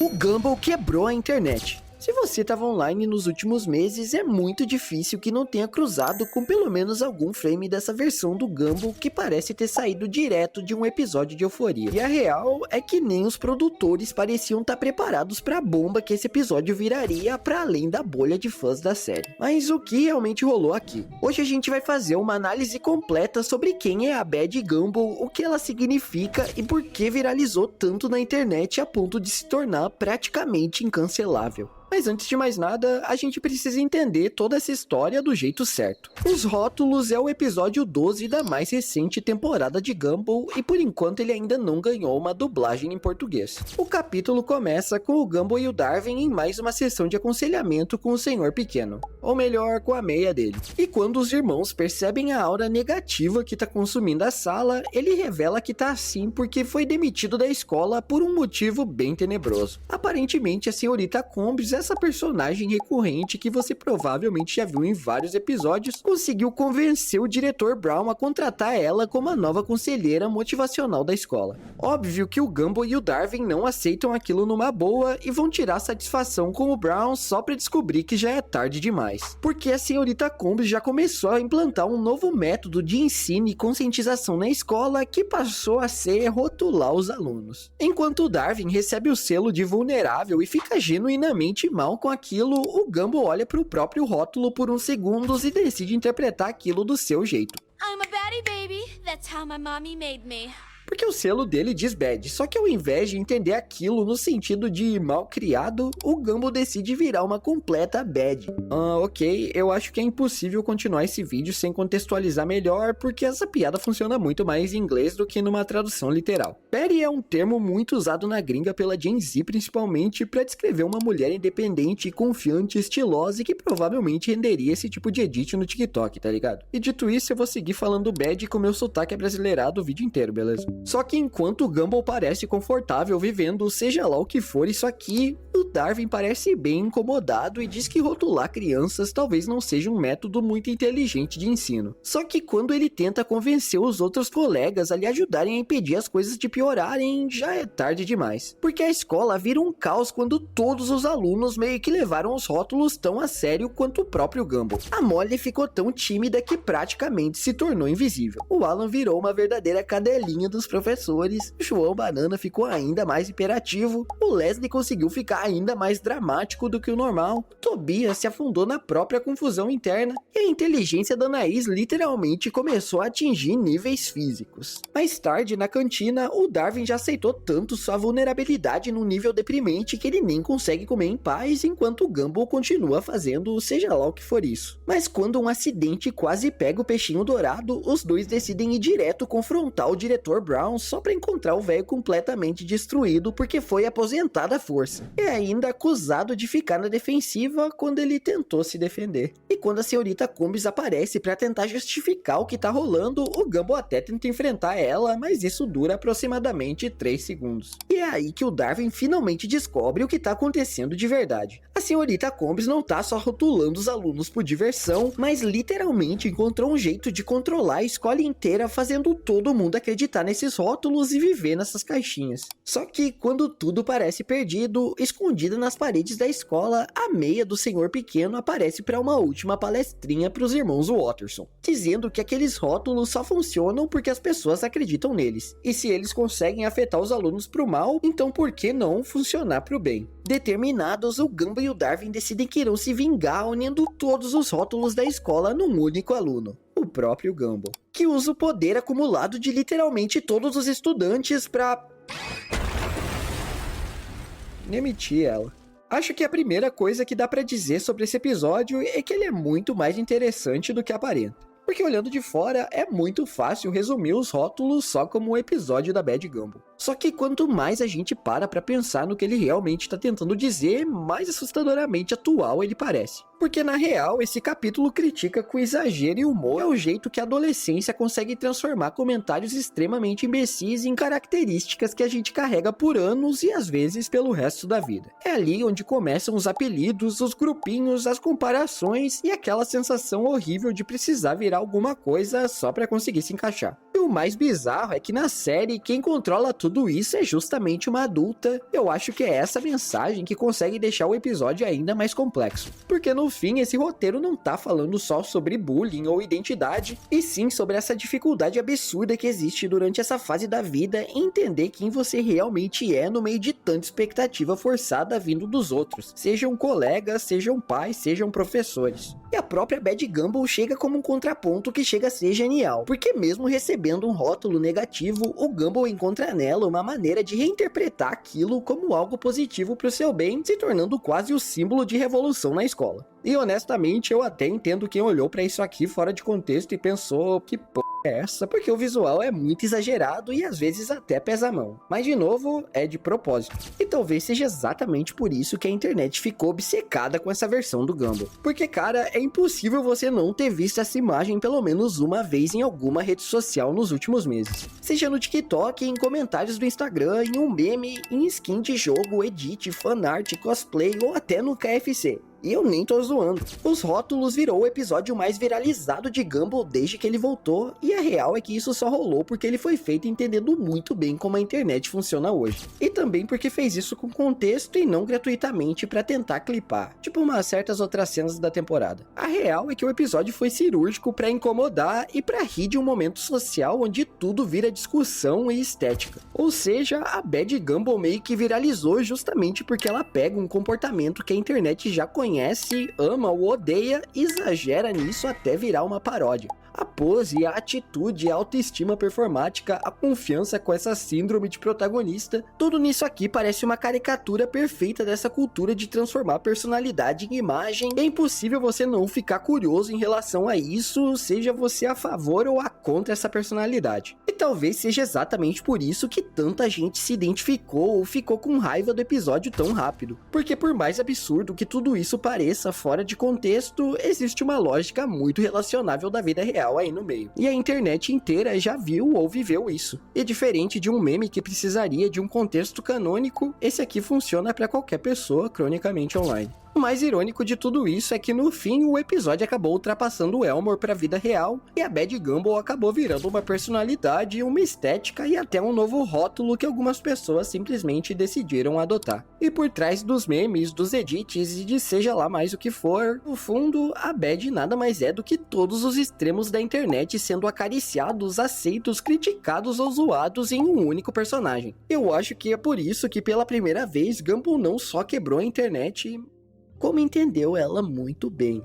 O Gumball quebrou a internet. Se você estava online nos últimos meses, é muito difícil que não tenha cruzado com pelo menos algum frame dessa versão do Gumball que parece ter saído direto de um episódio de Euforia. E a real é que nem os produtores pareciam estar preparados para a bomba que esse episódio viraria para além da bolha de fãs da série. Mas o que realmente rolou aqui? Hoje a gente vai fazer uma análise completa sobre quem é a Bad Gumball, o que ela significa e por que viralizou tanto na internet a ponto de se tornar praticamente incancelável. Mas antes de mais nada, a gente precisa entender toda essa história do jeito certo. Os Rótulos é o episódio 12 da mais recente temporada de Gumball e por enquanto ele ainda não ganhou uma dublagem em português. O capítulo começa com o Gumball e o Darwin em mais uma sessão de aconselhamento com o Senhor Pequeno, ou melhor, com a meia dele. E quando os irmãos percebem a aura negativa que tá consumindo a sala, ele revela que tá assim porque foi demitido da escola por um motivo bem tenebroso. Aparentemente a senhorita Combs, essa personagem recorrente que você provavelmente já viu em vários episódios, conseguiu convencer o diretor Brown a contratar ela como a nova conselheira motivacional da escola. Óbvio que o Gumball e o Darwin não aceitam aquilo numa boa e vão tirar satisfação com o Brown só pra descobrir que já é tarde demais. Porque a senhorita Combs já começou a implantar um novo método de ensino e conscientização na escola que passou a ser rotular os alunos. Enquanto o Darwin recebe o selo de vulnerável e fica genuinamente mal com aquilo, o Gumball olha para o próprio rótulo por uns segundos e decide interpretar aquilo do seu jeito. I'm a baddie baby, that's how my mommy made me. Porque o selo dele diz bad, só que ao invés de entender aquilo no sentido de mal criado, o Gumball decide virar uma completa bad. Ok, eu acho que é impossível continuar esse vídeo sem contextualizar melhor, porque essa piada funciona muito mais em inglês do que numa tradução literal. Bad é um termo muito usado na gringa pela Gen Z principalmente para descrever uma mulher independente, confiante, estilosa e que provavelmente renderia esse tipo de edit no TikTok, tá ligado? E dito isso, eu vou seguir falando bad com meu sotaque abrasileirado o vídeo inteiro, beleza? Só que enquanto o Gumball parece confortável vivendo seja lá o que for isso aqui, o Darwin parece bem incomodado e diz que rotular crianças talvez não seja um método muito inteligente de ensino. Só que quando ele tenta convencer os outros colegas a lhe ajudarem a impedir as coisas de piorarem, já é tarde demais. Porque a escola vira um caos quando todos os alunos meio que levaram os rótulos tão a sério quanto o próprio Gumball. A Molly ficou tão tímida que praticamente se tornou invisível. O Alan virou uma verdadeira cadelinha dos professores, o João Banana ficou ainda mais hiperativo, o Leslie conseguiu ficar ainda mais dramático do que o normal, Tobias se afundou na própria confusão interna e a inteligência da Anaís literalmente começou a atingir níveis físicos. Mais tarde, na cantina, o Darwin já aceitou tanto sua vulnerabilidade num nível deprimente que ele nem consegue comer em paz enquanto o Gumball continua fazendo seja lá o que for isso. Mas quando um acidente quase pega o peixinho dourado, os dois decidem ir direto confrontar o diretor Brown só pra encontrar o velho completamente destruído porque foi aposentado à força. E ainda acusado de ficar na defensiva quando ele tentou se defender. E quando a senhorita Combs aparece pra tentar justificar o que tá rolando, o Gumball até tenta enfrentar ela, mas isso dura aproximadamente 3 segundos. E é aí que o Darwin finalmente descobre o que tá acontecendo de verdade. A senhorita Combs não tá só rotulando os alunos por diversão, mas literalmente encontrou um jeito de controlar a escola inteira, fazendo todo mundo acreditar nesses rótulos e viver nessas caixinhas. Só que quando tudo parece perdido, escondida nas paredes da escola, a meia do Senhor Pequeno aparece para uma última palestrinha para os irmãos Watterson, dizendo que aqueles rótulos só funcionam porque as pessoas acreditam neles, e se eles conseguem afetar os alunos pro mal, então por que não funcionar pro bem? Determinados, o Gumball e o Darwin decidem que irão se vingar unindo todos os rótulos da escola num único aluno, o próprio Gumball, que usa o poder acumulado de literalmente todos os estudantes pra demitir ela. Acho que a primeira coisa que dá pra dizer sobre esse episódio é que ele é muito mais interessante do que aparenta. Porque olhando de fora, é muito fácil resumir os rótulos só como um episódio da Bad Gumball. Só que quanto mais a gente para pra pensar no que ele realmente tá tentando dizer, mais assustadoramente atual ele parece. Porque na real, esse capítulo critica com exagero e humor o jeito que a adolescência consegue transformar comentários extremamente imbecis em características que a gente carrega por anos e às vezes pelo resto da vida. É ali onde começam os apelidos, os grupinhos, as comparações e aquela sensação horrível de precisar virar alguma coisa só pra conseguir se encaixar. E o mais bizarro é que na série, quem controla tudo tudo isso é justamente uma adulta, eu acho que é essa mensagem que consegue deixar o episódio ainda mais complexo. Porque no fim, esse roteiro não tá falando só sobre bullying ou identidade, e sim sobre essa dificuldade absurda que existe durante essa fase da vida em entender quem você realmente é no meio de tanta expectativa forçada vindo dos outros, sejam colegas, sejam pais, sejam professores. E a própria Bad Gumball chega como um contraponto que chega a ser genial, porque mesmo recebendo um rótulo negativo, o Gumball encontra nela uma maneira de reinterpretar aquilo como algo positivo pro seu bem, se tornando quase o símbolo de revolução na escola. E honestamente, eu até entendo quem olhou pra isso aqui fora de contexto e pensou, que porra é essa? Porque o visual é muito exagerado e às vezes até pesa a mão. Mas de novo, é de propósito. E talvez seja exatamente por isso que a internet ficou obcecada com essa versão do Gumball. Porque cara, é impossível você não ter visto essa imagem pelo menos uma vez em alguma rede social nos últimos meses. Seja no TikTok, em comentários do Instagram, em um meme, em skin de jogo, edit, fanart, cosplay ou até no KFC. E eu nem tô zoando. Os rótulos virou o episódio mais viralizado de Gumball desde que ele voltou, e a real é que isso só rolou porque ele foi feito entendendo muito bem como a internet funciona hoje. E também porque fez isso com contexto e não gratuitamente pra tentar clipar, tipo umas certas outras cenas da temporada. A real é que o episódio foi cirúrgico pra incomodar e pra rir de um momento social onde tudo vira discussão e estética. Ou seja, a Bad Gumball meio que viralizou justamente porque ela pega um comportamento que a internet já conhece, ama ou odeia, exagera nisso até virar uma paródia. A pose, a atitude, a autoestima performática, a confiança com essa síndrome de protagonista, tudo nisso aqui parece uma caricatura perfeita dessa cultura de transformar a personalidade em imagem. É impossível você não ficar curioso em relação a isso, seja você a favor ou a contra essa personalidade. E talvez seja exatamente por isso que tanta gente se identificou ou ficou com raiva do episódio tão rápido. Porque por mais absurdo que tudo isso pareça fora de contexto, existe uma lógica muito relacionável da vida real aí no meio. E a internet inteira já viu ou viveu isso. E diferente de um meme que precisaria de um contexto canônico, esse aqui funciona para qualquer pessoa cronicamente online. O mais irônico de tudo isso é que no fim o episódio acabou ultrapassando o Elmore para a vida real e a Bad Gumball acabou virando uma personalidade, uma estética e até um novo rótulo que algumas pessoas simplesmente decidiram adotar. E por trás dos memes, dos edits e de seja lá mais o que for, no fundo a Bad nada mais é do que todos os extremos da internet sendo acariciados, aceitos, criticados ou zoados em um único personagem. Eu acho que é por isso que pela primeira vez Gumball não só quebrou a internet, como entendeu ela muito bem.